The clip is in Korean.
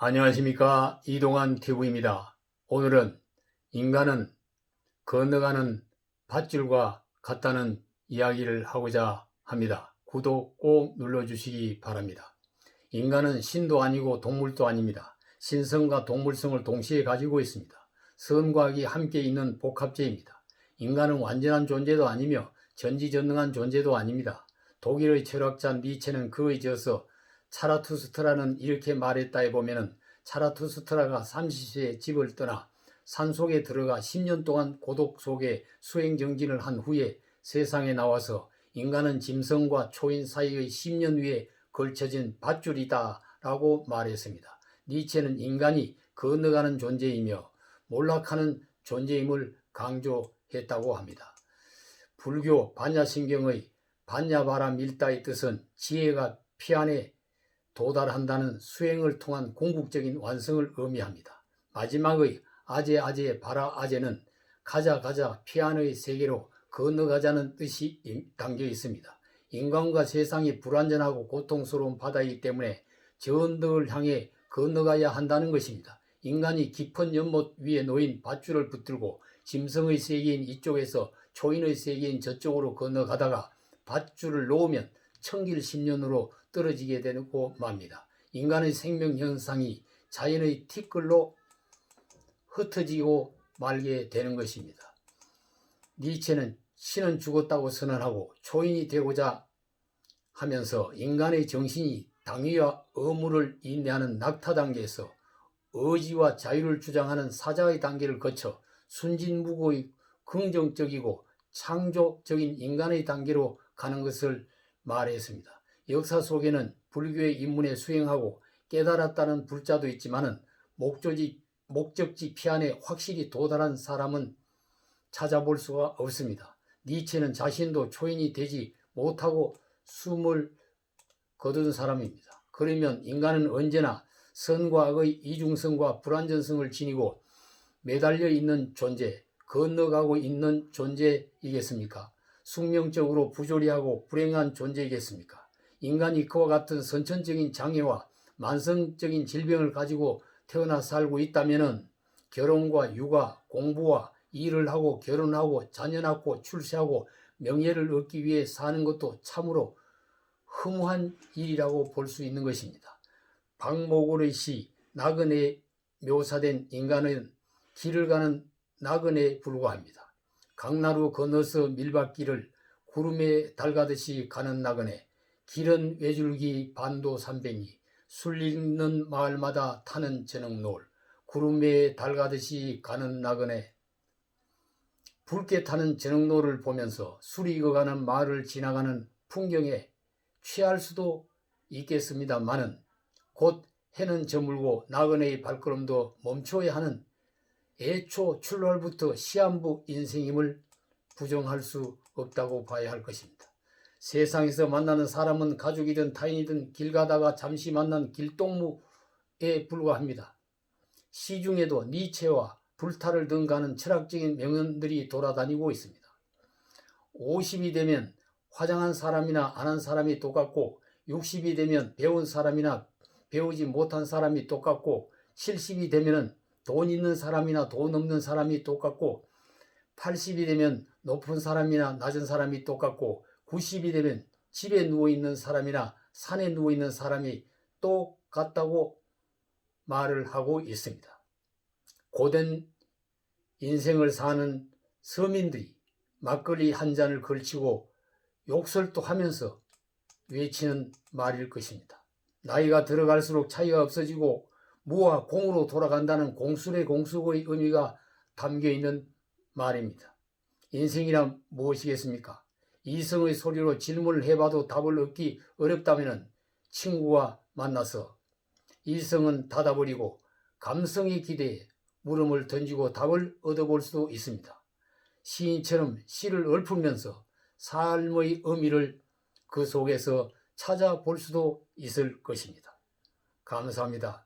안녕하십니까, 이동환 TV입니다. 오늘은 인간은 건너가는 밧줄과 같다는 이야기를 하고자 합니다. 구독 꼭 눌러주시기 바랍니다. 인간은 신도 아니고 동물도 아닙니다. 신성과 동물성을 동시에 가지고 있습니다. 선과 악이 함께 있는 복합체입니다. 인간은 완전한 존재도 아니며 전지전능한 존재도 아닙니다. 독일의 철학자 니체는 그에 이어서 차라투스트라는 이렇게 말했다에 보면은, 차라투스트라가 30세에 집을 떠나 산속에 들어가 10년 동안 고독 속에 수행정진을 한 후에 세상에 나와서 인간은 짐승과 초인 사이의 10년 위에 걸쳐진 밧줄이다 라고 말했습니다. 니체는 인간이 건너가는 존재이며 몰락하는 존재임을 강조했다고 합니다. 불교 반야신경의 반야바라 밀다의 뜻은 지혜가 피안에 도달한다는 수행을 통한 궁극적인 완성을 의미합니다. 마지막의 아제 바라 아제는 가자 피안의 세계로 건너가자는 뜻이 담겨 있습니다. 인간과 세상이 불완전하고 고통스러운 바다이기 때문에 저 언덕을 향해 건너가야 한다는 것입니다. 인간이 깊은 연못 위에 놓인 밧줄을 붙들고 짐승의 세계인 이쪽에서 초인의 세계인 저쪽으로 건너가다가 밧줄을 놓으면 천길 10년으로 떨어지게 되고 맙니다. 인간의 생명 현상이 자연의 티끌로 흩어지고 말게 되는 것입니다. 니체는 신은 죽었다고 선언하고 초인이 되고자 하면서 인간의 정신이 당위와 의무를 인내하는 낙타 단계에서 의지와 자유를 주장하는 사자의 단계를 거쳐 순진무구의 긍정적이고 창조적인 인간의 단계로 가는 것을 말했습니다. 역사 속에는 불교의 입문에 수행하고 깨달았다는 불자도 있지만은 목적지 피안에 확실히 도달한 사람은 찾아볼 수가 없습니다. 니체는 자신도 초인이 되지 못하고 숨을 거둔 사람입니다. 그러면 인간은 언제나 선과 악의 이중성과 불완전성을 지니고 매달려 있는 존재, 건너가고 있는 존재이겠습니까? 숙명적으로 부조리하고 불행한 존재이겠습니까? 인간이 그와 같은 선천적인 장애와 만성적인 질병을 가지고 태어나 살고 있다면 결혼과 육아, 공부와 일을 하고 결혼하고 자녀 낳고 출세하고 명예를 얻기 위해 사는 것도 참으로 허무한 일이라고 볼 수 있는 것입니다. 박모골의 시 나그네에 묘사된 인간은 길을 가는 나그네에 불과합니다. 강나루 건너서 밀밭길을 구름에 달가듯이 가는 나그네, 길은 외줄기 반도 300리, 술 있는 마을마다 타는 저녁노을, 구름에 달가듯이 가는 나그네, 붉게 타는 저녁노을을 보면서 술이 익어가는 마을을 지나가는 풍경에 취할 수도 있겠습니다마는 곧 해는 저물고 나그네의 발걸음도 멈춰야 하는 애초 출발부터 시한부 인생임을 부정할 수 없다고 봐야 할 것입니다. 세상에서 만나는 사람은 가족이든 타인이든 길 가다가 잠시 만난 길동무에 불과합니다. 시중에도 니체와 불타를 등가하는 철학적인 명언들이 돌아다니고 있습니다. 50이 되면 화장한 사람이나 안 한 사람이 똑같고, 60이 되면 배운 사람이나 배우지 못한 사람이 똑같고, 70이 되면 돈 있는 사람이나 돈 없는 사람이 똑같고, 80이 되면 높은 사람이나 낮은 사람이 똑같고, 90이 되면 집에 누워있는 사람이나 산에 누워있는 사람이 똑같다고 말을 하고 있습니다. 고된 인생을 사는 서민들이 막걸리 한 잔을 걸치고 욕설도 하면서 외치는 말일 것입니다. 나이가 들어갈수록 차이가 없어지고 무와 공으로 돌아간다는 공술의 공숙의 의미가 담겨있는 말입니다. 인생이란 무엇이겠습니까? 이성의 소리로 질문을 해봐도 답을 얻기 어렵다면 친구와 만나서 이성은 닫아버리고 감성의 기대에 물음을 던지고 답을 얻어볼 수도 있습니다. 시인처럼 시를 읊으면서 삶의 의미를 그 속에서 찾아볼 수도 있을 것입니다. 감사합니다.